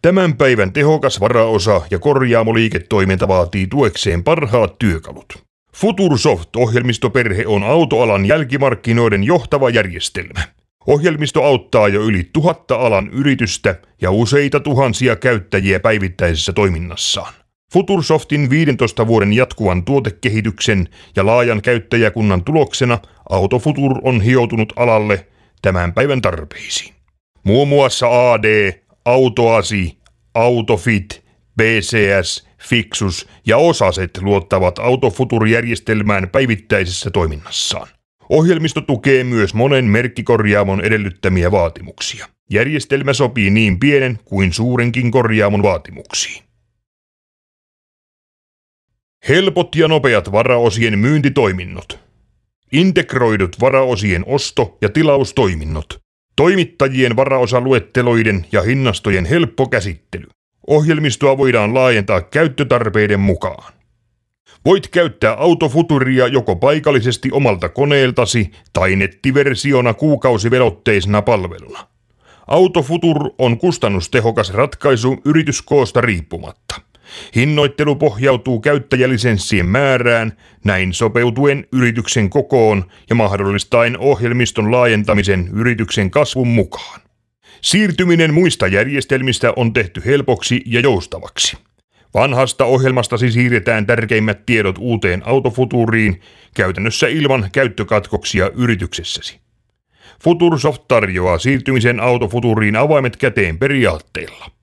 Tämän päivän tehokas varaosa- ja korjaamoliiketoiminta vaatii tuekseen parhaat työkalut. Futuresoft-ohjelmistoperhe on autoalan jälkimarkkinoiden johtava järjestelmä. Ohjelmisto auttaa jo yli 1000 alan yritystä ja useita tuhansia käyttäjiä päivittäisessä toiminnassaan. Futuresoftin 15 vuoden jatkuvan tuotekehityksen ja laajan käyttäjäkunnan tuloksena AutoFuture on hioutunut alalle tämän päivän tarpeisiin. Muun muassa AD, AutoAsi, AutoFit, BCS, Fixus ja Osaset luottavat AutoFuture-järjestelmään päivittäisessä toiminnassaan. Ohjelmisto tukee myös monen merkkikorjaamon edellyttämiä vaatimuksia. Järjestelmä sopii niin pienen kuin suurenkin korjaamon vaatimuksiin. Helpot ja nopeat varaosien myyntitoiminnot. Integroidut varaosien osto- ja tilaustoiminnot. Toimittajien varaosaluetteloiden ja hinnastojen helppo käsittely. Ohjelmistoa voidaan laajentaa käyttötarpeiden mukaan. Voit käyttää AutoFuturea joko paikallisesti omalta koneeltasi tai nettiversiona kuukausivelotteisena palveluna. AutoFuture on kustannustehokas ratkaisu yrityskoosta riippumatta. Hinnoittelu pohjautuu käyttäjälisenssien määrään, näin sopeutuen yrityksen kokoon ja mahdollistaen ohjelmiston laajentamisen yrityksen kasvun mukaan. Siirtyminen muista järjestelmistä on tehty helpoksi ja joustavaksi. Vanhasta ohjelmastasi siirretään tärkeimmät tiedot uuteen AutoFutureen käytännössä ilman käyttökatkoksia yrityksessäsi. Futuresoft tarjoaa siirtymisen AutoFutureen avaimet käteen periaatteella.